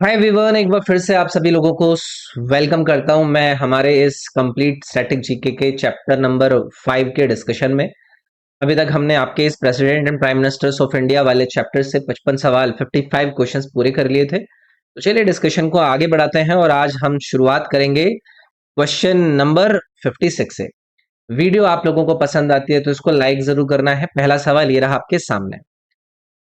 Hi everyone, एक बार फिर से आप सभी लोगों को वेलकम करता हूं मैं हमारे इस कंप्लीट स्टैटिक जीके के चैप्टर नंबर 5 के डिस्कशन में। अभी तक हमने आपके इस president and prime ministers of India वाले चैप्टर से 55 सवाल 55 क्वेश्चंस पूरे कर लिए थे। तो चलिए डिस्कशन को आगे बढ़ाते हैं और आज हम शुरुआत करेंगे क्वेश्चन नंबर 56 से। वीडियो आप लोगों को पसंद आती है तो इसको लाइक जरूर करना है। पहला सवाल ये रहा आपके सामने।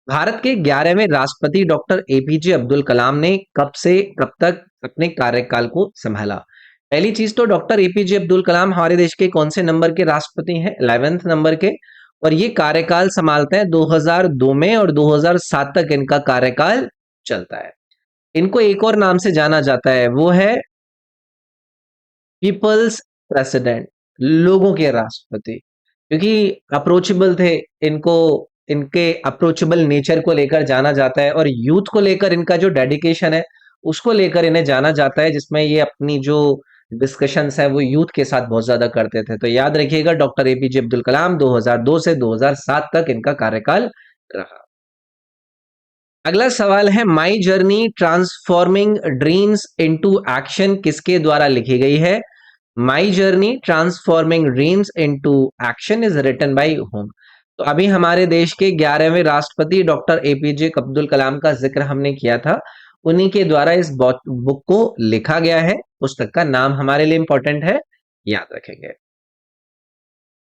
भारत के 11वें राष्ट्रपति डॉक्टर एपीजे अब्दुल कलाम ने कब से कब तक अपने कार्यकाल को संभाला? पहली चीज तो डॉक्टर एपीजे अब्दुल कलाम हमारे देश के कौन से नंबर के राष्ट्रपति हैं? 11th नंबर के। और ये कार्यकाल संभालते हैं 2002 में और 2007 तक इनका कार्यकाल चलता है। इनको एक और नाम से जाना जाता है, वो है पीपल्स प्रेसिडेंट, लोगों के राष्ट्रपति। क्योंकि अप्रोचेबल थे, इनको इनके अप्रोचेबल नेचर को लेकर जाना जाता है और यूथ को लेकर इनका जो डेडिकेशन है उसको लेकर इन्हें जाना जाता है, जिसमें ये अपनी जो डिस्कशंस है वो यूथ के साथ बहुत ज्यादा करते थे। तो याद रखिएगा, डॉक्टर एपीजे अब्दुल कलाम 2002 से 2007 तक इनका कार्यकाल रहा। अगला सवाल है, my journey transforming dreams into action किसके द्वारा लिखी गई है? My journey transforming dreams into action is written by whom? तो अभी हमारे देश के 11वें राष्ट्रपति डॉक्टर एपीजे अब्दुल कलाम का जिक्र हमने किया था, उन्हीं के द्वारा इस बुक को लिखा गया है। पुस्तक का नाम हमारे लिए इंपॉर्टेंट है, याद रखेंगे।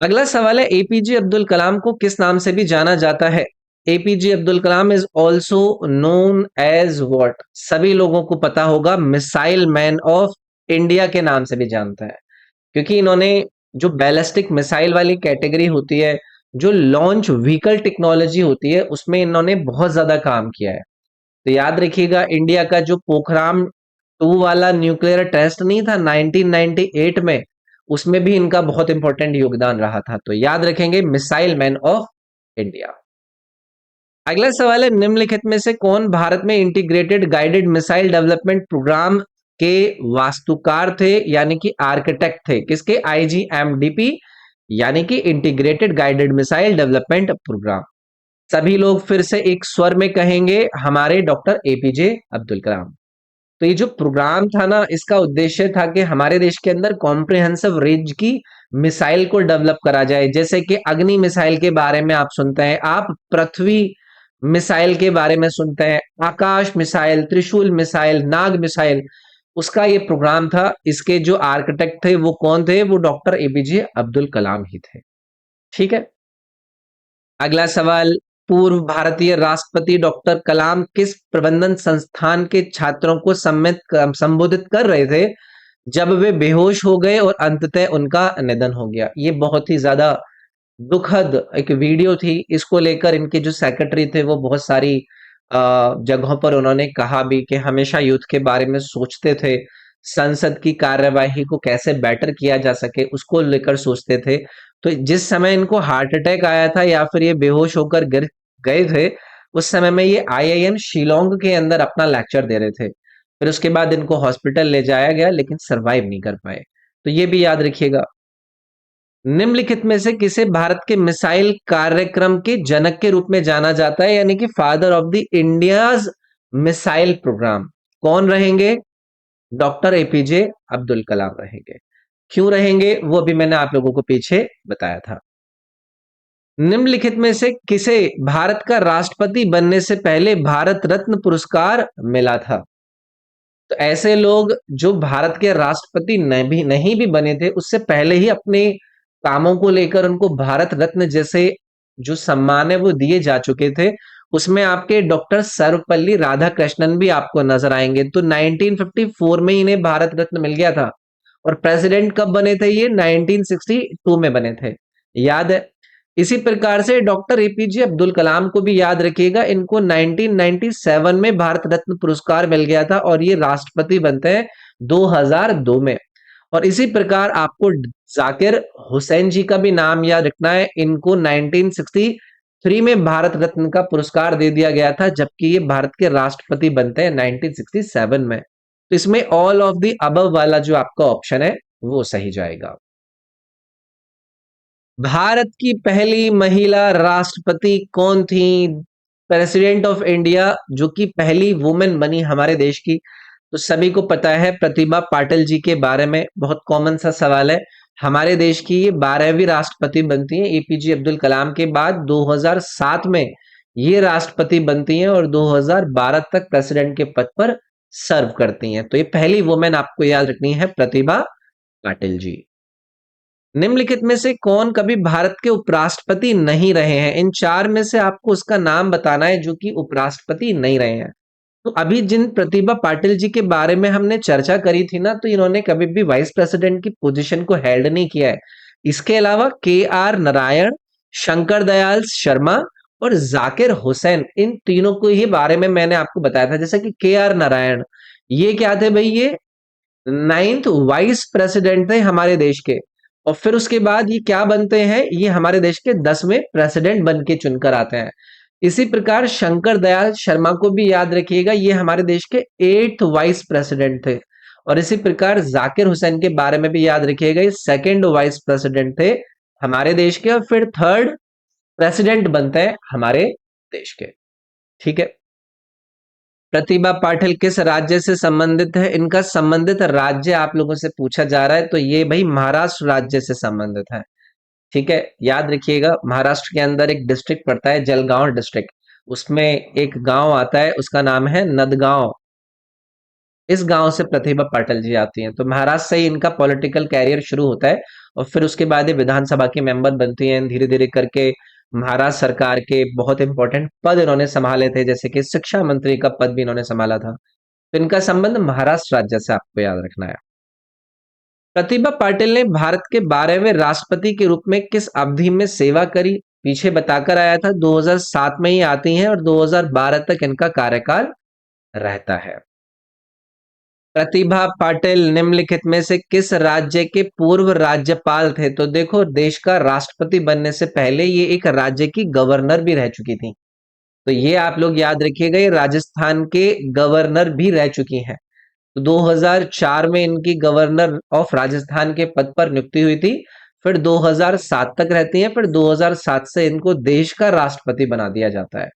अगला सवाल है, एपीजे अब्दुल कलाम को किस नाम से भी जाना जाता है? APJ Abdul Kalam is also known as what? सभी लोगों को पता होगा, मिसाइल मैन ऑफ इंडिया के नाम से भी जानता है। क्योंकि इन्होंने जो बैलिस्टिक मिसाइल वाली कैटेगरी होती है, जो लॉन्च व्हीकल टेक्नोलॉजी होती है, उसमें इन्होंने बहुत ज्यादा काम किया है। तो याद रखिएगा, इंडिया का जो पोखराम 2 वाला न्यूक्लियर टेस्ट नहीं था 1998 में, उसमें भी इनका बहुत इंपॉर्टेंट योगदान रहा था। तो याद रखेंगे, मिसाइल मैन ऑफ इंडिया। अगला सवाल है, निम्नलिखित में से कौन भारत में integrated guided missile development programme के वास्तुकार थे, यानी कि आर्किटेक्ट थे? किसके? आईजीएमडीपी, यानी कि integrated guided missile development programme. सभी लोग फिर से एक स्वर में कहेंगे, हमारे डॉक्टर एपीजे अब्दुल कलाम। तो ये जो प्रोग्राम था ना, इसका उद्देश्य था कि हमारे देश के अंदर कॉम्प्रिहेंसिव रेंज की मिसाइल को डेवलप करा जाए। जैसे कि अग्नि मिसाइल के बारे में आप सुनते हैं, आप पृथ्वी मिसाइल के बारे में सुनते हैं, आकाश मिसाइल, त्रिशूल मिसाइल, नाग मिसाइल, उसका ये प्रोग्राम था। इसके जो आर्किटेक्ट थे वो कौन थे? वो डॉक्टर एपीजे अब्दुल कलाम ही थे। ठीक है। अगला सवाल, पूर्व भारतीय राष्ट्रपति डॉक्टर कलाम किस प्रबंधन संस्थान के छात्रों को संबोधित कर रहे थे जब वे बेहोश हो गए और अंततः उनका निधन हो गया? ये बहुत ही ज्यादा दुखद एक वीडियो थी। इसको लेकर इनके जो सेक्रेटरी थे वो बहुत सारी जगहों पर उन्होंने कहा भी कि हमेशा यूथ के बारे में सोचते थे, संसद की कार्यवाही को कैसे बेटर किया जा सके उसको लेकर सोचते थे। तो जिस समय इनको हार्ट अटैक आया था या फिर ये बेहोश होकर गिर गए थे, उस समय में ये आईआईएम शिलोंग के अंदर अपना लेक्चर दे रहे थे। फिर उसके बाद इनको हॉस्पिटल ले जाया गया, लेकिन सरवाइव नहीं कर पाए। तो ये भी याद रखिएगा। निम्नलिखित में से किसे भारत के मिसाइल कार्यक्रम के जनक के रूप में जाना जाता है, यानी कि father of the India's missile programme? कौन रहेंगे? डॉक्टर एपीजे अब्दुल कलाम रहेंगे। क्यों रहेंगे वो भी मैंने आप लोगों को पीछे बताया था। निम्नलिखित में से किसे भारत का राष्ट्रपति बनने से पहले भारत रत्न पुरस्कार मिला था? तो ऐसे लोग जो भारत के राष्ट्रपति नहीं भी बने थे, उससे पहले ही अपने कामों को लेकर उनको भारत रत्न जैसे जो सम्मान है वो दिए जा चुके थे। उसमें आपके डॉक्टर सर्वपल्ली राधाकृष्णन भी आपको नजर आएंगे। तो 1954 में इन्हें भारत रत्न मिल गया था। और प्रेसिडेंट कब बने थे? ये 1962 में बने थे, याद है। इसी प्रकार से डॉक्टर एपीजे अब्दुल कलाम को भी याद रखिएगा, इनको 1997 में भारत रत्न पुरस्कार मिल गया था और ये राष्ट्रपति बनते हैं 2002 में। और इसी प्रकार आपको जाकिर हुसैन जी का भी नाम याद रखना है। इनको 1963 में भारत रत्न का पुरस्कार दे दिया गया था, जबकि ये भारत के राष्ट्रपति बनते हैं 1967 में। तो इसमें ऑल ऑफ द अबव वाला जो आपका ऑप्शन है वो सही जाएगा। भारत की पहली महिला राष्ट्रपति कौन थी? प्रेसिडेंट ऑफ इंडिया जो कि पहली वुमेन बनी हमारे देश की, तो सभी को पता है प्रतिभा पाटिल जी के बारे में। बहुत कॉमन सा सवाल है। हमारे देश की ये 12वीं राष्ट्रपति बनती हैं एपीजे अब्दुल कलाम के बाद। 2007 में ये राष्ट्रपति बनती हैं और 2012 तक प्रेसिडेंट के पद पर सर्व करती हैं। तो ये पहली वुमेन आपको याद रखनी है, प्रतिभा पाटिल जी। निम्नलिखित में से कौन कभी भारत के उपराष्ट्रपति नहीं रहे हैं? इन चार में से आपको उसका नाम बताना है जो कि उपराष्ट्रपति नहीं रहे हैं। तो अभी जिन प्रतिभा पाटिल जी के बारे में हमने चर्चा करी थी ना, तो इन्होंने कभी भी वाइस प्रेसिडेंट की पोजीशन को हेल्ड नहीं किया है। इसके अलावा के आर नारायण, शंकर दयाल शर्मा और जाकिर हुसैन, इन तीनों को ही बारे में मैंने आपको बताया था। जैसे कि के आर नारायण, ये क्या थे भाई? ये 9th वाइस प्रेसिडेंट थे हमारे देश के। और फिर उसके बाद ये क्या बनते हैं? ये हमारे देश के 10वें प्रेसिडेंट बन के चुनकर आते हैं। इसी प्रकार शंकर दयाल शर्मा को भी याद रखिएगा, ये हमारे देश के 8th वाइस प्रेसिडेंट थे। और इसी प्रकार जाकिर हुसैन के बारे में भी याद रखिएगा, ये 2nd वाइस प्रेसिडेंट थे हमारे देश के, और फिर 3rd प्रेसिडेंट बनते हैं हमारे देश के। ठीक है। प्रतिभा पाटिल किस राज्य से संबंधित है? इनका संबंधित राज्य आप लोगों से पूछा जा रहा है, तो ये भाई महाराष्ट्र राज्य से संबंधित है। ठीक है, याद रखिएगा, महाराष्ट्र के अंदर एक डिस्ट्रिक्ट पड़ता है जलगांव डिस्ट्रिक्ट, उसमें एक गांव आता है, उसका नाम है नदगांव। इस गांव से प्रतिभा पाटिल जी आती हैं। तो महाराष्ट्र से ही इनका पॉलिटिकल कैरियर शुरू होता है और फिर उसके बाद ये विधानसभा की मेंबर बनती हैं। धीरे धीरे करके महाराष्ट्र सरकार के बहुत इंपॉर्टेंट पद इन्होंने संभाले थे, जैसे कि शिक्षा मंत्री का पद भी इन्होंने संभाला था। तो इनका संबंध महाराष्ट्र राज्य से आपको याद रखना है। प्रतिभा पाटिल ने भारत के 12वें राष्ट्रपति के रूप में किस अवधि में सेवा करी? पीछे बताकर आया था, 2007 में ही आती हैं और 2012 तक इनका कार्यकाल रहता है। प्रतिभा पाटिल निम्नलिखित में से किस राज्य के पूर्व राज्यपाल थे? तो देखो, देश का राष्ट्रपति बनने से पहले ये एक राज्य की गवर्नर भी रह चुकी थी। तो ये आप लोग याद रखिएगा, ये राजस्थान के गवर्नर भी रह चुकी हैं। तो 2004 में इनकी गवर्नर ऑफ राजस्थान के पद पर नियुक्ति हुई थी। फिर 2007 तक रहती हैं, फिर 2007 से इनको देश का राष्ट्रपति बना दिया जाता है।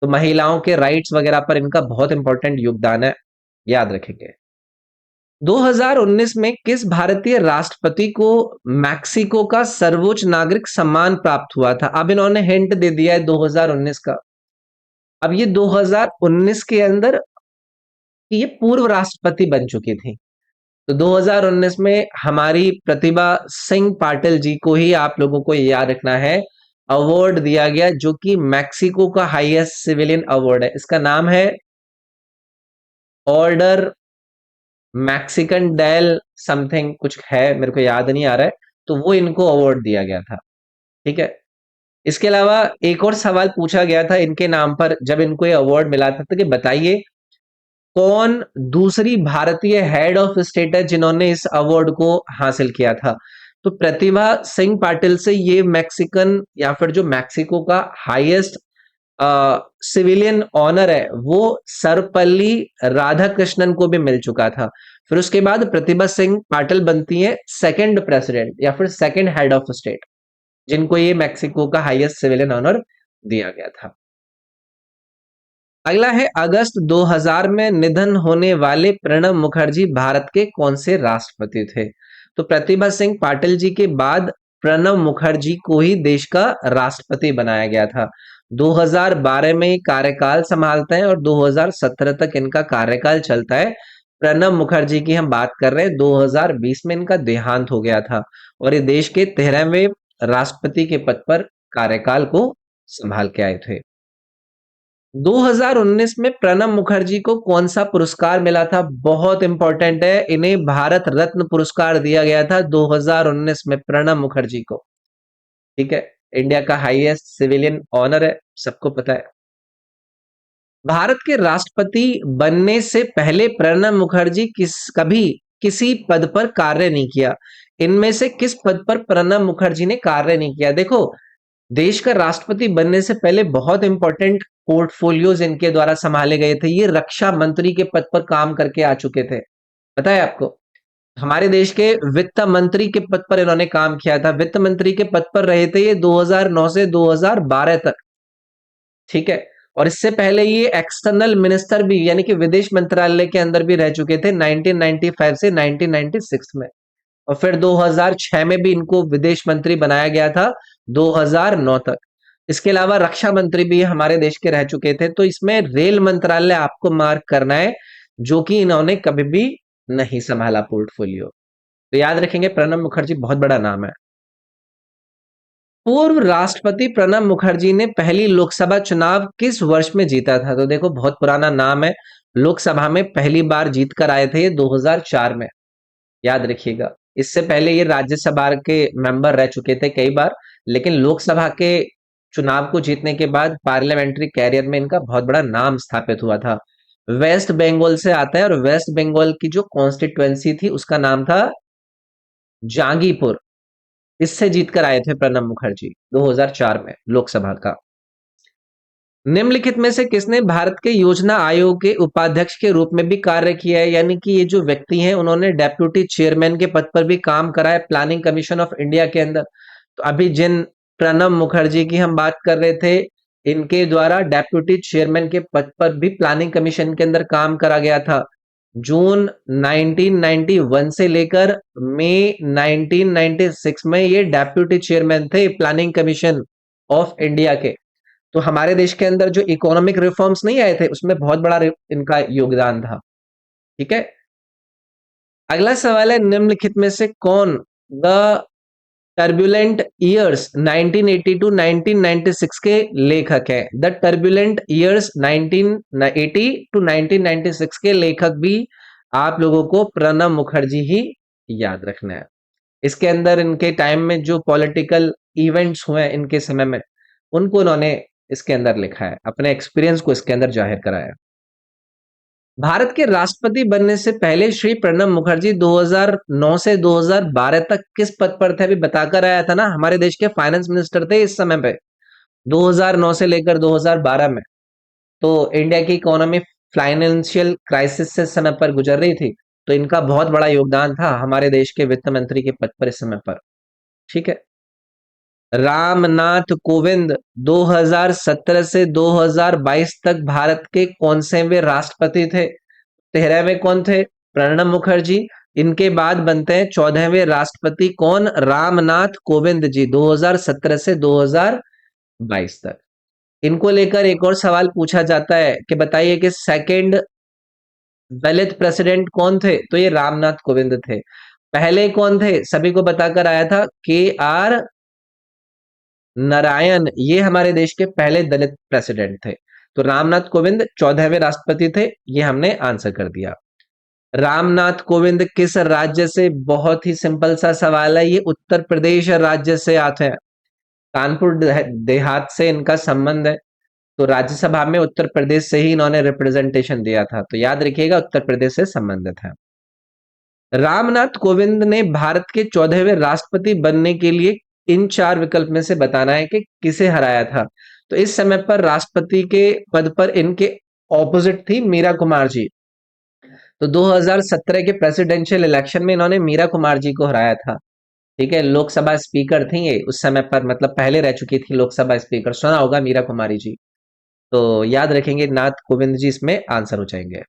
तो महिलाओं के राइट्स वगैरह पर इनका बहुत इंपॉर्टेंट योगदान है, याद रखेंगे। 2019 में किस भारतीय राष्ट्रपति को मैक्सिको का सर्वोच्च नागरिक सम्मान प्राप्त हुआ था? अब इन्होंने हिंट दे दिया है 2019 का। अब ये 2019 के अंदर ये पूर्व राष्ट्रपति बन चुकी थी। तो 2019 में हमारी प्रतिभा सिंह पाटिल जी को ही आप लोगों को याद रखना है, अवार्ड दिया गया जो कि मैक्सिको का हाईएस्ट सिविलियन अवार्ड है। इसका नाम है ऑर्डर मैक्सिकन डेल समथिंग कुछ है, मेरे को याद नहीं आ रहा है। तो वो इनको अवार्ड दिया गया था। ठीक है। इसके अलावा एक और सवाल पूछा गया था इनके नाम पर जब इनको ये अवार्ड मिला था, तो कि बताइए कौन दूसरी भारतीय हेड ऑफ स्टेट है जिन्होंने इस अवार्ड को हासिल किया था? तो प्रतिभा सिंह पाटिल से ये मैक्सिकन या फिर जो मैक्सिको का हाईएस्ट सिविलियन ऑनर है वो सर्वपल्ली राधाकृष्णन को भी मिल चुका था। फिर उसके बाद प्रतिभा सिंह पाटिल बनती है 2nd प्रेसिडेंट या फिर 2nd हेड ऑफ स्टेट जिनको ये मैक्सिको का हाईएस्ट सिविलियन ऑनर दिया गया था। अगला है, अगस्त 2000 में निधन होने वाले प्रणब मुखर्जी भारत के कौन से राष्ट्रपति थे? तो प्रतिभा सिंह पाटिल जी के बाद प्रणब मुखर्जी को ही देश का राष्ट्रपति बनाया गया था। 2012 में कार्यकाल संभालते हैं और 2017 तक इनका कार्यकाल चलता है। प्रणब मुखर्जी की हम बात कर रहे हैं, 2020 में इनका देहांत हो गया था और ये देश के 13वें राष्ट्रपति के पद पर कार्यकाल को संभाल के आए थे। 2019 में प्रणब मुखर्जी को कौन सा पुरस्कार मिला था? बहुत इंपॉर्टेंट है, इन्हें भारत रत्न पुरस्कार दिया गया था 2019 में प्रणब मुखर्जी को। ठीक है, इंडिया का हाईएस्ट सिविलियन ऑनर है, सबको पता है। भारत के राष्ट्रपति बनने से पहले प्रणब मुखर्जी कभी किसी पद पर कार्य नहीं किया। इनमें से किस पद पर प्रणब मुखर्जी ने कार्य नहीं किया? देखो, देश का राष्ट्रपति बनने से पहले बहुत इंपॉर्टेंट पोर्टफोलियोज इनके द्वारा संभाले गए थे। ये रक्षा मंत्री के पद पर काम करके आ चुके थे, पता है आपको? हमारे देश के वित्त मंत्री के पद पर इन्होंने काम किया था। वित्त मंत्री के पद पर रहे थे ये 2009 से 2012 तक। ठीक है। और इससे पहले ये एक्सटर्नल मिनिस्टर भी यानी कि विदेश मंत्रालय के अंदर भी रह चुके थे 1995 से 1996 में। और फिर 2006 में भी इनको विदेश मंत्री बनाया गया था 2009 तक। इसके अलावा रक्षा मंत्री भी हमारे देश के रह चुके थे। तो इसमें रेल मंत्रालय आपको मार्क करना है, जो कि इन्होंने कभी भी नहीं संभाला पोर्टफोलियो। तो याद रखेंगे प्रणब मुखर्जी बहुत बड़ा नाम है। पूर्व राष्ट्रपति प्रणब मुखर्जी ने पहली लोकसभा चुनाव किस वर्ष में जीता था? तो देखो बहुत पुराना नाम है। लोकसभा में पहली बार जीत कर आए थे ये 2004 में। याद रखिएगा। इससे पहले ये राज्यसभा के मेंबर रह चुके थे कई बार, लेकिन लोकसभा के चुनाव को जीतने के बाद पार्लियामेंट्री कैरियर में इनका बहुत बड़ा नाम स्थापित हुआ था। वेस्ट बंगाल से आता है और वेस्ट बंगाल की जो कॉन्स्टिट्युएंसी थी उसका नाम था जांगीपुर। इससे जीतकर आए थे प्रणब मुखर्जी 2004 में लोकसभा का। निम्नलिखित में से किसने भारत के योजना आयोग के उपाध्यक्ष के रूप में भी कार्य किया है? यानी कि ये जो व्यक्ति हैं उन्होंने डेप्यूटी चेयरमैन के पद पर भी काम करा है प्लानिंग कमीशन ऑफ इंडिया के अंदर। तो अभी जिन प्रणब मुखर्जी की हम बात कर रहे थे, इनके द्वारा डेप्यूटी चेयरमैन के पद पर भी प्लानिंग कमीशन के अंदर काम करा गया था। जून 1991 से लेकर मई 1996 में ये डेप्यूटी चेयरमैन थे प्लानिंग कमीशन ऑफ इंडिया के। तो हमारे देश के अंदर जो इकोनॉमिक रिफॉर्म्स नहीं आए थे उसमें बहुत बड़ा इनका योगदान था। ठीक है। अगला सवाल है, निम्नलिखित में से कौन द टर्बुलेंट ईयर्स 1980 टू 1996 के लेखक है? द टर्बुलेंट ईयर्स 1980 टू 1996 के लेखक भी आप लोगों को प्रणब मुखर्जी ही याद रखना है। इसके अंदर इनके टाइम में जो पॉलिटिकल इवेंट्स हुए इनके समय में, उनको उन्होंने इसके अंदर लिखा है, अपने एक्सपीरियंस को इसके अंदर जाहिर कराया। भारत के राष्ट्रपति बनने से पहले श्री प्रणब मुखर्जी 2009 से 2012 तक किस पद पर थे? अभी बताकर आया था ना, हमारे देश के फाइनेंस मिनिस्टर थे इस समय पे 2009 से लेकर 2012 में। तो इंडिया की इकोनॉमी फाइनेंशियल क्राइसिस से समय पर गुजर रही थी, तो इनका बहुत बड़ा योगदान था हमारे देश के वित्त मंत्री के पद पर इस समय पर। ठीक है। रामनाथ कोविंद 2017 से 2022 तक भारत के कौनसेवें राष्ट्रपति थे? 13वें कौन थे? प्रणब मुखर्जी। इनके बाद बनते हैं 14वें राष्ट्रपति कौन? रामनाथ कोविंद जी 2017 से 2022 तक। इनको लेकर एक और सवाल पूछा जाता है कि बताइए कि सेकंड दलित प्रेसिडेंट कौन थे? तो ये रामनाथ कोविंद थे। पहले कौन थे? सभी को बताकर आया था, के आर नारायण। ये हमारे देश के पहले दलित प्रेसिडेंट थे। तो रामनाथ कोविंद 14वें राष्ट्रपति थे, ये हमने आंसर कर दिया। रामनाथ कोविंद किस राज्य से? बहुत ही सिंपल सा सवाल है, ये उत्तर प्रदेश राज्य से आते हैं। कानपुर देहात से इनका संबंध है। तो राज्यसभा में उत्तर प्रदेश से ही इन्होंने रिप्रेजेंटेशन दिया था। तो याद रखिएगा उत्तर प्रदेश से संबंधित है। रामनाथ कोविंद ने भारत के 14वें राष्ट्रपति बनने के लिए इन चार विकल्प में से बताना है कि किसे हराया था। तो इस समय पर राष्ट्रपति के पद पर इनके ऑपोजिट थी मीरा कुमार जी। तो 2017 के प्रेसिडेंशियल इलेक्शन में इन्होंने मीरा कुमार जी को हराया था। ठीक है। लोकसभा स्पीकर थी ये उस समय पर, मतलब पहले रह चुकी थी लोकसभा स्पीकर, सुना होगा मीरा कुमारी जी। तो याद रखेंगे नाथ कोविंद जी इसमें आंसर हो जाएंगे।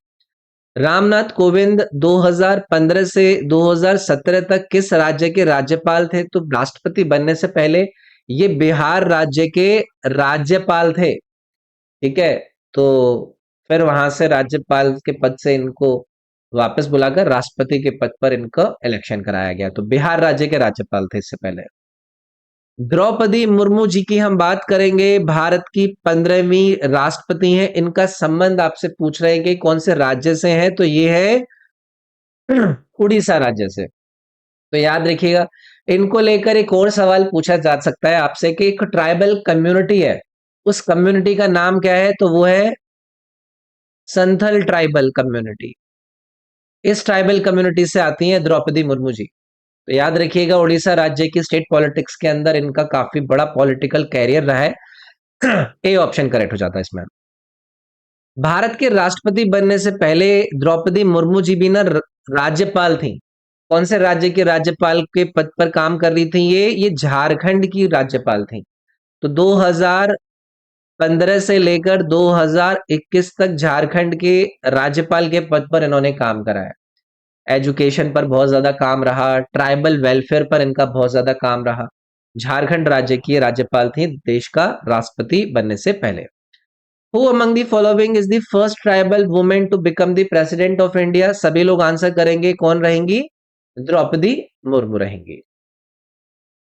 रामनाथ कोविंद 2015 से 2017 तक किस राज्य के राज्यपाल थे? तो राष्ट्रपति बनने से पहले ये बिहार राज्य के राज्यपाल थे। ठीक है। तो फिर वहां से राज्यपाल के पद से इनको वापस बुलाकर राष्ट्रपति के पद पर इनका इलेक्शन कराया गया। तो बिहार राज्य के राज्यपाल थे इससे पहले। द्रौपदी मुर्मू जी की हम बात करेंगे, भारत की 15वीं राष्ट्रपति हैं। इनका संबंध आपसे पूछ रहे हैं कि कौन से राज्य से है? तो ये है उड़ीसा राज्य से। तो याद रखिएगा। इनको लेकर एक और सवाल पूछा जा सकता है आपसे कि एक ट्राइबल कम्युनिटी है, उस कम्युनिटी का नाम क्या है? तो वो है संथल ट्राइबल कम्युनिटी। इस ट्राइबल कम्युनिटी से आती हैं द्रौपदी मुर्मू जी। तो याद रखिएगा उड़ीसा राज्य की स्टेट पॉलिटिक्स के अंदर इनका काफी बड़ा पॉलिटिकल कैरियर रहा है। ए ऑप्शन करेक्ट हो जाता है इसमें। भारत के राष्ट्रपति बनने से पहले द्रौपदी मुर्मू जी भी ना राज्यपाल थी। कौन से राज्य के राज्यपाल के पद पर काम कर रही थी? ये झारखंड की राज्यपाल थी। तो 15 से लेकर 2021 तक झारखंड के राज्यपाल के पद पर इन्होंने काम करा है। एजुकेशन पर बहुत ज्यादा काम रहा, ट्राइबल वेलफेयर पर इनका बहुत ज्यादा काम रहा। झारखंड राज्य की राज्यपाल थी देश का राष्ट्रपति बनने से पहले। Who among the following is the first tribal woman to become the president of India? सभी लोग आंसर करेंगे, कौन रहेंगी? द्रौपदी मुर्मू रहेंगी।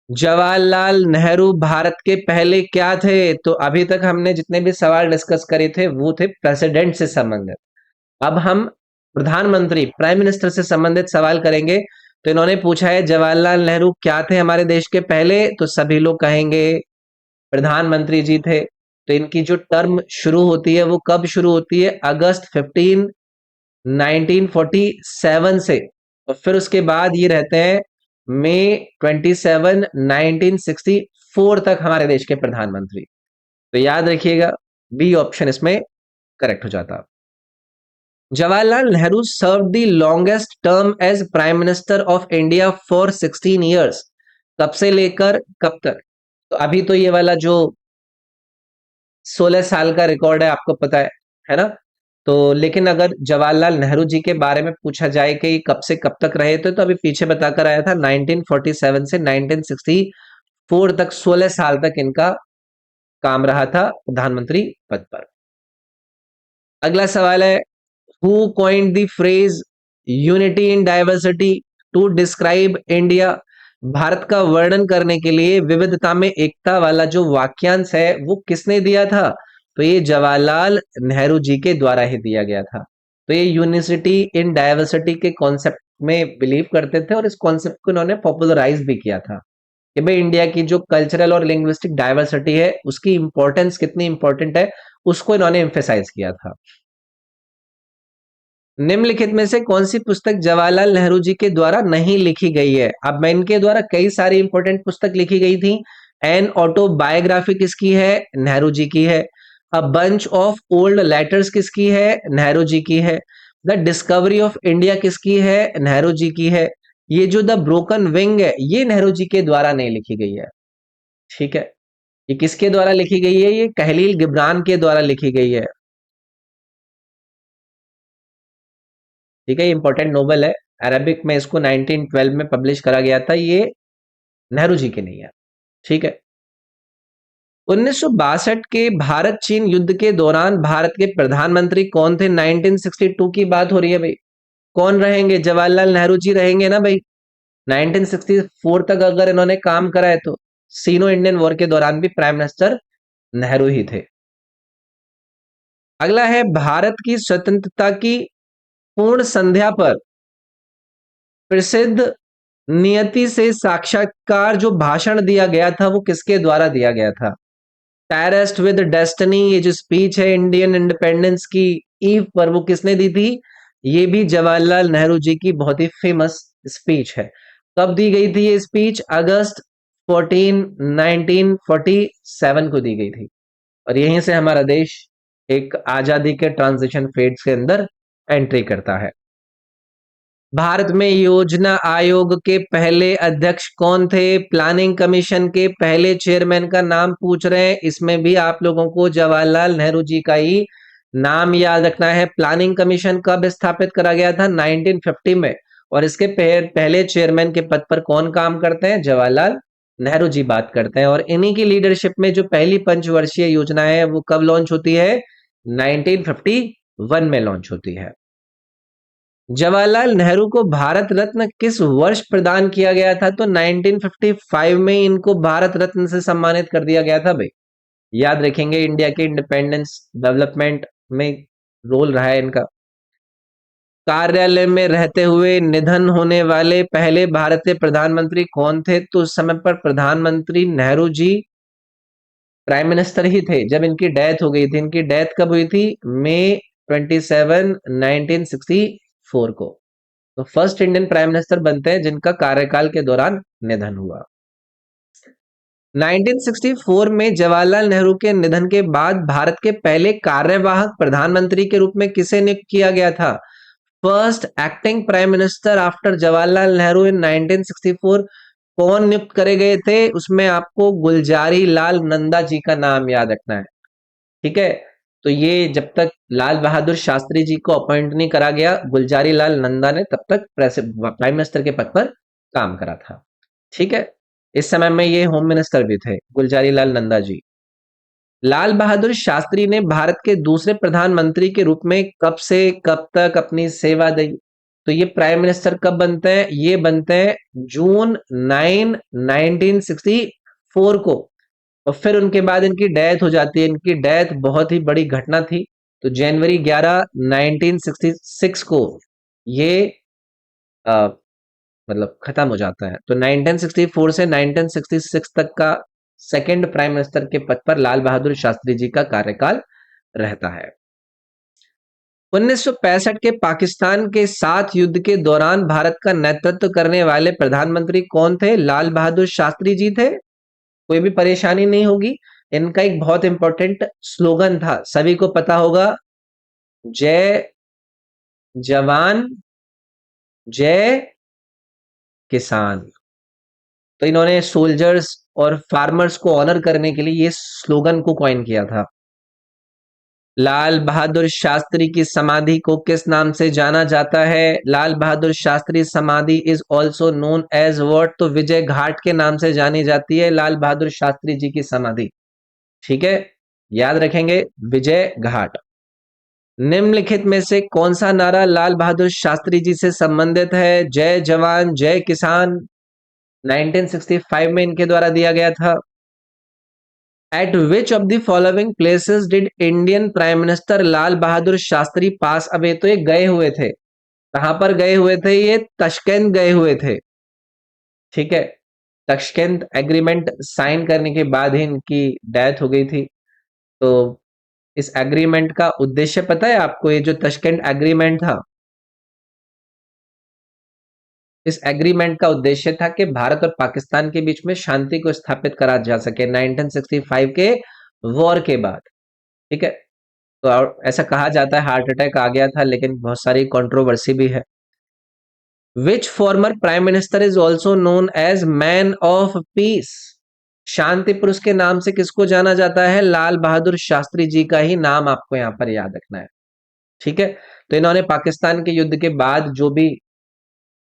जवाहरलाल नेहरू भारत के पहले क्या थे? तो अभी तक हमने जितने भी सवाल डिस्कस करे थे वो थे प्रेसिडेंट से संबंधित। अब हम प्रधानमंत्री प्राइम मिनिस्टर से संबंधित सवाल करेंगे। तो इन्होंने पूछा है जवाहरलाल नेहरू क्या थे हमारे देश के पहले? तो सभी लोग कहेंगे प्रधानमंत्री जी थे। तो इनकी जो टर्म शुरू होती है वो कब शुरू होती है? अगस्त 15 1947 से। और फिर उसके बाद ये रहते हैं मई 27 1964 तक हमारे देश के प्रधानमंत्री। तो याद रखिएगा बी ऑप्शन इसमें करेक्ट हो जाता। Jawaharlal Nehru serve the longest term as prime minister of India for 16 years. कब से लेकर कब तक? तो अभी तो ये वाला जो 16 साल का रिकॉर्ड है आपको पता है ना? तो लेकिन अगर जवाहरलाल नेहरू जी के बारे में पूछा जाए कि कब से कब तक रहे थे, तो अभी पीछे बताकर आया था 1947 से 1964 तक 16 साल तक इनका काम रहा था प्रधानमंत्री पद पर। अगला सवाल है who coined the phrase unity in diversity to describe India? Bharat का वर्णन करने के लिए विविधता में एकता वाला जो वाक्यांश है वो किसने दिया था? तो ये जवाहरलाल नेहरू जी के द्वारा ही दिया गया था। तो ये यूनिसिटी इन डाइवर्सिटी के कॉन्सेप्ट में बिलीव करते थे और इस कॉन्सेप्ट को इन्होंने पॉपुलराइज भी किया था कि भाई इंडिया की जो कल्चरल और लिंग्विस्टिक डाइवर्सिटी है उसकी इंपॉर्टेंस कितनी इंपॉर्टेंट है उसको इन्होंने एम्फेसाइज किया था। निम्नलिखित में से कौन सी पुस्तक जवाहरलाल नेहरू जी के द्वारा नहीं लिखी गई है? अब मैं इनके द्वारा कई सारी इंपॉर्टेंट पुस्तक लिखी गई थी। एन ऑटोबायोग्राफी किसकी है? नेहरू जी की है। A bunch of old letters किसकी है? नेहरू जी की है। द डिस्कवरी ऑफ इंडिया किसकी है? नेहरू जी की है। ये जो द ब्रोकन विंग है ये नेहरू जी के द्वारा नहीं लिखी गई है। ठीक है, ये किसके द्वारा लिखी गई है? ये कहलील गिब्रान के द्वारा लिखी गई है। ठीक है, इंपॉर्टेंट नोवेल है। अरबिक में इसको 1912 में पब्लिश करा गया था। ये नेहरू जी के नहीं है। ठीक है, 1962 के भारत चीन युद्ध के दौरान भारत के प्रधानमंत्री कौन थे? 1962 की बात हो रही है भाई। कौन रहेंगे? जवाहरलाल नेहरू जी रहेंगे ना भाई। 1964 तक अगर इन्होंने काम करा है तो सीनो इंडियन वॉर के दौरान भी प्राइम मिनिस्टर नेहरू ही थे। अगला है भारत की स्वतंत्रता की पूर्ण संध्या पर प्रसिद्ध नियति से साक्षात्कार जो भाषण दिया गया था वो किसके द्वारा दिया गया था? टेरेस्ट विद डेस्टिनी ये जो स्पीच है इंडियन इंडिपेंडेंस की ईव पर वो किसने दी थी? ये भी जवाहरलाल नेहरू जी की बहुत ही फेमस स्पीच है। कब दी गई थी ये स्पीच? अगस्त 14 1947 को दी गई थी। और यहीं से हमारा देश एक आजादी के ट्रांजिशन फेज के अंदर एंट्री करता है। भारत में योजना आयोग के पहले अध्यक्ष कौन थे? प्लानिंग कमीशन के पहले चेयरमैन का नाम पूछ रहे हैं। इसमें भी आप लोगों को जवाहरलाल नेहरू जी का ही नाम याद रखना है। प्लानिंग कमीशन कब स्थापित करा गया था? 1950 में। और इसके पहले चेयरमैन के पद पर कौन काम करते हैं? जवाहरलाल नेहरू जी बात करते हैं। और इन्हीं की लीडरशिप में जो पहली पंचवर्षीय योजना है वो कब लॉन्च होती है? 1951 में लॉन्च होती है। जवाहरलाल नेहरू को भारत रत्न किस वर्ष प्रदान किया गया था? तो 1955 में इनको भारत रत्न से सम्मानित कर दिया गया था भाई। याद रखेंगे इंडिया के इंडिपेंडेंस डेवलपमेंट में रोल रहा है इनका। कार्यालय में रहते हुए निधन होने वाले पहले भारतीय प्रधानमंत्री कौन थे? तो उस समय पर प्रधानमंत्री नेहरू जी प्राइम मिनिस्टर ही थे जब इनकी डेथ हो गई थी। इनकी डेथ कब हुई थी? मई 27 1964 को। तो फर्स्ट इंडियन प्राइम मिनिस्टर बनते हैं जिनका कार्यकाल के दौरान निधन हुआ। 1964 में जवाहरलाल नेहरू के निधन के बाद भारत के पहले कार्यवाहक प्रधानमंत्री के रूप में किसे नियुक्त किया गया था? First acting prime minister after Jawaharlal Nehru in 1964 कौन नियुक्त करे गए थे? उसमें आपको गुलजारी लाल नंदा जी का नाम याद रखना है। ठीक है। तो ये जब तक लाल बहादुर शास्त्री जी को अपॉइंट नहीं करा गया, गुलजारी लाल नंदा ने तब तक प्राइम मिनिस्टर के पद पर काम करा था। ठीक है। इस समय में ये होम मिनिस्टर भी थे, गुलजारी लाल नंदा जी। लाल बहादुर शास्त्री ने भारत के दूसरे प्रधानमंत्री के रूप में कब से कब तक अपनी सेवा दी? तो ये प्राइम मिनिस्टर कब बनते हैं? ये बनते हैं जून 9 1964 को। और फिर उनके बाद इनकी डेथ हो जाती है। इनकी डेथ बहुत ही बड़ी घटना थी। तो जनवरी 11 1966 को ये अ, मतलब खत्म हो जाता है। तो 1964 से 1966 तक का सेकंड प्राइम मिनिस्टर के पद पर लाल बहादुर शास्त्री जी का कार्यकाल रहता है। 1965 के पाकिस्तान के साथ युद्ध के दौरान भारत का नेतृत्व करने वाले प्रधानमंत्री कौन थे? लाल बहादुर शास्त्री जी थे। कोई भी परेशानी नहीं होगी। इनका एक बहुत इंपॉर्टेंट स्लोगन था, सभी को पता होगा, जय जवान जय किसान। तो इन्होंने सोल्जर्स और फार्मर्स को ऑनर करने के लिए ये स्लोगन को कॉइन किया था। लाल बहादुर शास्त्री की समाधि को किस नाम से जाना जाता है? लाल Bahadur Shastri Samadhi is also known as what? तो विजय घाट के नाम से जानी जाती है लाल बहादुर शास्त्री जी की समाधि। ठीक है, याद रखेंगे, विजय घाट। निम्नलिखित में से कौन सा नारा लाल बहादुर शास्त्री जी से संबंधित है? जय जवान जय किसान 1965 में इनके द्वारा दिया गया था। Eight which of the following places did Indian prime minister Lal Bahadur Shastri pass away? तो ये गए हुए थे। कहां पर गए हुए थे? ये तश्केंत गए हुए थे। ठीक है। तश्केंत एग्रीमेंट साइन करने के बाद ही इनकी डेथ हो गई थी। तो इस एग्रीमेंट का उद्देश्य पता है आपको? ये जो तश्केंत एग्रीमेंट था, इस एग्रीमेंट का उद्देश्य था कि भारत और पाकिस्तान के बीच में शांति को स्थापित करा जा सके 1965 के वॉर के बाद। ठीक है। तो ऐसा कहा जाता है हार्ट अटैक आ गया था, लेकिन बहुत सारी कंट्रोवर्सी भी है। Which former prime minister is also known as man of peace? शांति पुरुष के नाम से किसको जाना जाता है? लाल बहादुर शास्त्री जी का ही नाम आपको यहां पर याद रखना है। ठीक है। तो इन्होंने पाकिस्तान के युद्ध के बाद जो भी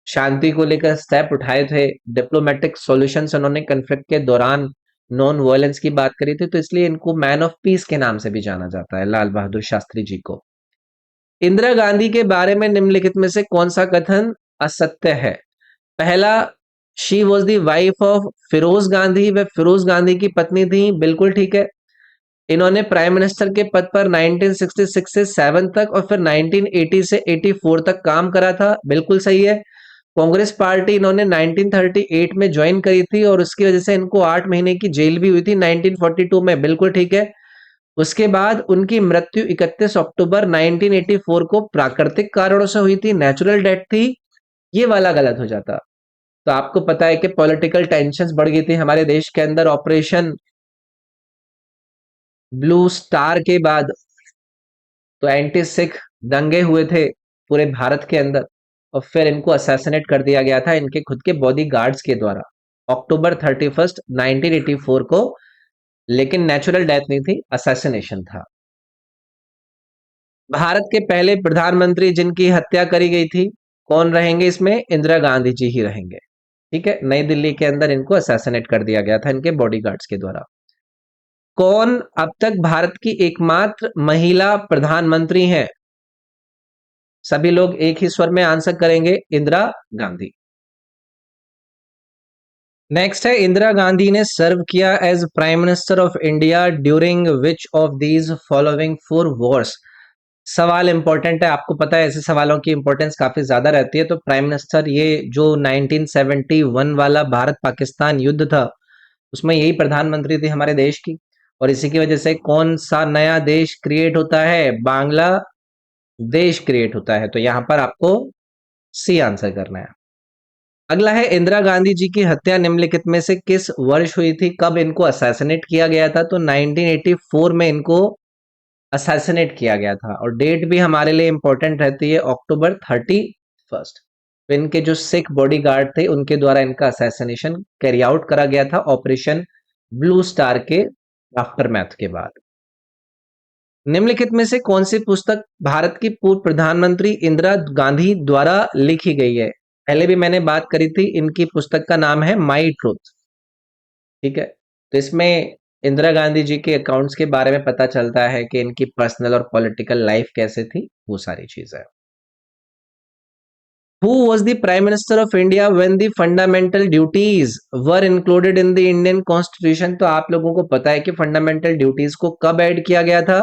शांति को लेकर स्टेप उठाए थे, डिप्लोमेटिक सॉल्यूशंस उन्होंने कन्फ्लिक्ट के दौरान नॉन वायलेंस की बात करी थी, तो इसलिए इनको मैन ऑफ पीस के नाम से भी जाना जाता है, लाल बहादुर शास्त्री जी को। इंदिरा गांधी के बारे में निम्नलिखित में से कौन सा कथन असत्य है? पहला, she was the wife of Feroze Gandhi, वह फिरोज गांधी की पत्नी थी। बिल्कुल ठीक है। इन्होंने प्राइम मिनिस्टर के पद पर 1966 से 7 तक और फिर 1980 से 84 तक काम करा था। बिल्कुल सही है। कांग्रेस पार्टी इन्होंने 1938 में ज्वाइन करी थी और उसकी वजह से इनको 8 महीने की जेल भी हुई थी 1942 में। बिल्कुल ठीक है। उसके बाद उनकी मृत्यु 31 अक्टूबर 1984 को प्राकृतिक कारणों से हुई थी, नेचुरल डेथ थी। ये वाला गलत हो जाता। तो आपको पता है कि पॉलिटिकल टेंशंस बढ़ गई थी हमारे देश के अंदर ऑपरेशन ब्लू स्टार के बाद। तो एंटी सिख दंगे हुए थे पूरे भारत के अंदर और फिर इनको असैसिनेट कर दिया गया था इनके खुद के बॉडी गार्ड्स के द्वारा अक्टूबर 31 1984 को। लेकिन नेचुरल डेथ नहीं थी, असैसिनेशन था। भारत के पहले प्रधानमंत्री जिनकी हत्या करी गई थी, कौन रहेंगे इसमें? इंदिरा गांधी जी ही रहेंगे। ठीक है। नई दिल्ली के अंदर इनको असैसिनेट कर दिया गया था इनके बॉडीगार्ड्स के द्वारा। कौन अब तक भारत की एकमात्र महिला प्रधानमंत्री हैं? सभी लोग एक ही स्वर में आंसर करेंगे, इंदिरा गांधी। नेक्स्ट है, इंदिरा गांधी ने सर्व किया as prime minister of India during which of these following four wars? सवाल इंपॉर्टेंट है, आपको पता है ऐसे सवालों की इंपॉर्टेंस काफी ज्यादा रहती है। तो प्राइम मिनिस्टर, ये जो 1971 वाला भारत पाकिस्तान युद्ध था, उसमें यही प्रधानमंत्री थी हमारे देश की। और इसी की वजह से कौन सा नया देश क्रिएट होता है? बांग्लादेश क्रिएट होता है। तो यहां पर आपको सी आंसर करना है। अगला है, इंदिरा गांधी जी की हत्या निम्नलिखित में से किस वर्ष हुई थी? कब इनको असैसिनेट किया गया था? तो 1984 में इनको असैसिनेट किया गया था। और डेट भी हमारे लिए इंपॉर्टेंट रहती है, अक्टूबर 31। तो इनके जो सिख बॉडीगार्ड थे उनके द्वारा इनका असैसिनेशन कैरी आउट करा गया था ऑपरेशन ब्लू स्टार के आफ्टरमैथ के बाद। निम्नलिखित में से कौन सी पुस्तक भारत की पूर्व प्रधानमंत्री इंदिरा गांधी द्वारा लिखी गई है? पहले भी मैंने बात करी थी, इनकी पुस्तक का नाम है माई ट्रूथ। ठीक है, तो इसमें इंदिरा गांधी जी के अकाउंट्स के बारे में पता चलता है कि इनकी पर्सनल और पॉलिटिकल लाइफ कैसे थी, वो सारी चीजें। Who was the Prime Minister of India when the fundamental duties were included in the Indian Constitution? तो आप लोगों को पता है कि फंडामेंटल ड्यूटीज को कब ऐड किया गया था?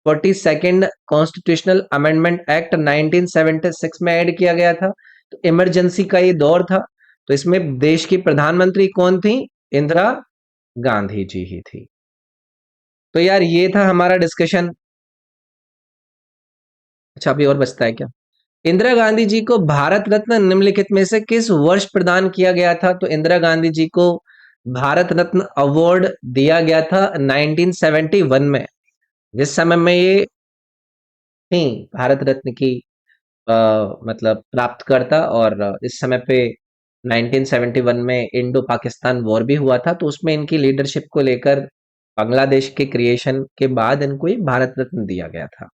42nd कॉन्स्टिट्यूशनल अमेंडमेंट एक्ट 1976 में ऐड किया गया था। तो इमरजेंसी का ये दौर था, तो इसमें देश की प्रधानमंत्री कौन थी? इंदिरा गांधी जी ही थी। तो यार ये था हमारा डिस्कशन। अच्छा, अभी और बचता है क्या? इंदिरा गांधी जी को भारत रत्न निम्नलिखित में से किस वर्ष प्रदान किया गया था? तो इंदिरा गांधी जी को भारत रत्न अवार्ड दिया गया था 1971 में, जिस समय में ये थी भारत रत्न की अ, मतलब प्राप्तकर्ता। और इस समय पे 1971 में इंडो पाकिस्तान वॉर भी हुआ था, तो उसमें इनकी लीडरशिप को लेकर बांग्लादेश के क्रिएशन के बाद इनको ये भारत रत्न दिया गया था।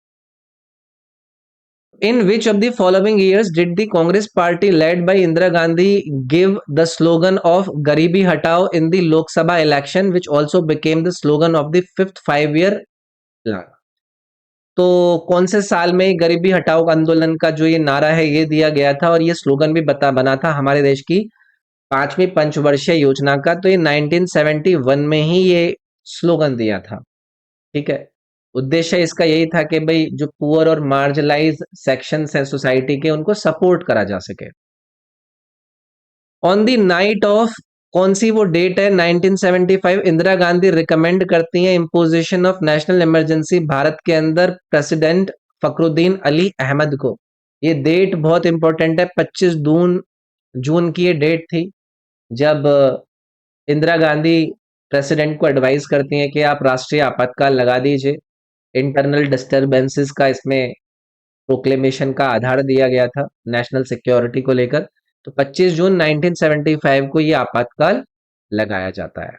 In which of the following years did the Congress party led by Indira Gandhi give the slogan of Garibi Hatao in the Lok Sabha election, which also became the slogan of the fifth five-year plan? तो कौन से साल में गरीबी हटाओ आंदोलन का जो ये नारा है ये दिया गया था, और ये स्लोगन भी बना था हमारे देश की पांचवी पंचवर्षीय योजना का? तो ये 1971 में ही ये स्लोगन दिया था। ठीक है, उद्देश्य इसका यही था कि भाई जो पुअर और मार्जिनलाइज सेक्शंस हैं सोसाइटी के, उनको सपोर्ट करा जा सके। ऑन द नाइट ऑफ, कौन सी वो डेट है 1975 इंदिरा गांधी रिकमेंड करती हैं imposition of national emergency Bharat के अंदर प्रेसिडेंट फखरुद्दीन अली अहमद को? ये डेट बहुत इंपॉर्टेंट है। 25 जून जून की ये डेट थी जब इंदिरा गांधी प्रेसिडेंट को एडवाइस करती हैं कि आप राष्ट्रीय आपातकाल लगा दीजिए। इंटरनल डिस्टरबेंसेस का इसमें प्रोक्लेमेशन का आधार दिया गया था नेशनल सिक्योरिटी को लेकर। तो 25 जून 1975 को ये आपातकाल लगाया जाता है।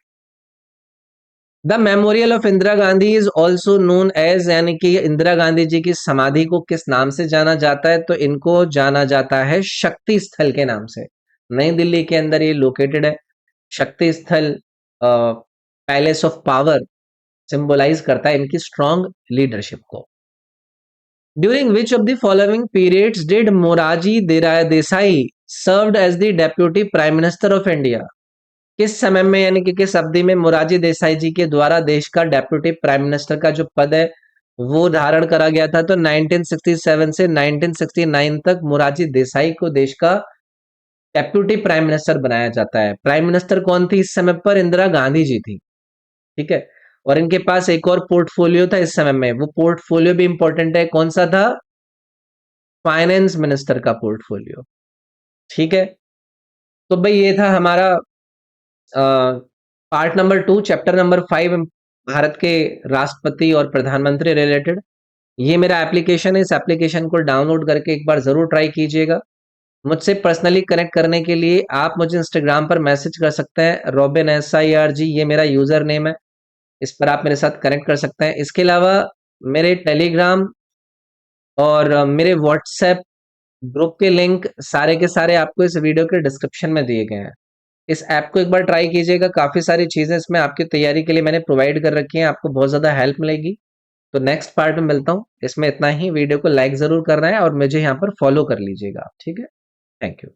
The memorial of Indira Gandhi is also known as, यानी कि इंदिरा गांधी जी की समाधि को किस नाम से जाना जाता है? तो इनको जाना जाता है शक्ति स्थल के नाम से। नई दिल्ली के अंदर ये लोकेटेड है। शक्ति स्थल पैलेस ऑफ पावर सिंबलाइज करता है इनकी स्ट्रॉन्ग लीडरशिप को। During which of the following periods did Moraji Desai served as the Deputy Prime Minister of India? किस समय में, यानी कि किस अवधि में मोरारजी देसाई जी के द्वारा देश का डेप्यूटी प्राइम मिनिस्टर का जो पद है वो धारण करा गया था? तो 1967 से 1969 तक मोरारजी देसाई को देश का डेप्यूटी प्राइम मिनिस्टर बनाया जाता है। प्राइम मिनिस्टर कौन थी इस समय पर? इंदिरा गांधी जी थी। ठीक है, और इनके पास एक और पोर्टफोलियो था इस समय में, वो पोर्टफोलियो भी इंपॉर्टेंट है। कौन सा था? फाइनेंस मिनिस्टर का पोर्टफोलियो। ठीक है, तो भाई ये था हमारा part number 2 chapter number 5 Bharat के राष्ट्रपति और प्रधानमंत्री रिलेटेड। ये मेरा एप्लीकेशन है, इस एप्लीकेशन को डाउनलोड करके एक बार जरूर ट्राई कीजिएगा। मुझसे पर्सनली कनेक्ट करने के लिए आप मुझे इंस्टाग्राम पर मैसेज कर सकते हैं, रॉबिन SIRG ये मेरा यूजर नेम है, इस पर आप मेरे साथ कनेक्ट कर सकते हैं। इसके अलावा मेरे टेलीग्राम और मेरे व्हाट्सएप ग्रुप के लिंक सारे के सारे आपको इस वीडियो के डिस्क्रिप्शन में दिए गए हैं। इस ऐप को एक बार ट्राई कीजिएगा, काफ़ी सारी चीज़ें इसमें आपकी तैयारी के लिए मैंने प्रोवाइड कर रखी हैं, आपको बहुत ज़्यादा हेल्प मिलेगी। तो नेक्स्ट पार्ट में मिलता हूँ, इसमें इतना ही। वीडियो को लाइक ज़रूर करना है और मुझे यहाँ पर फॉलो कर लीजिएगा, ठीक है? Thank you.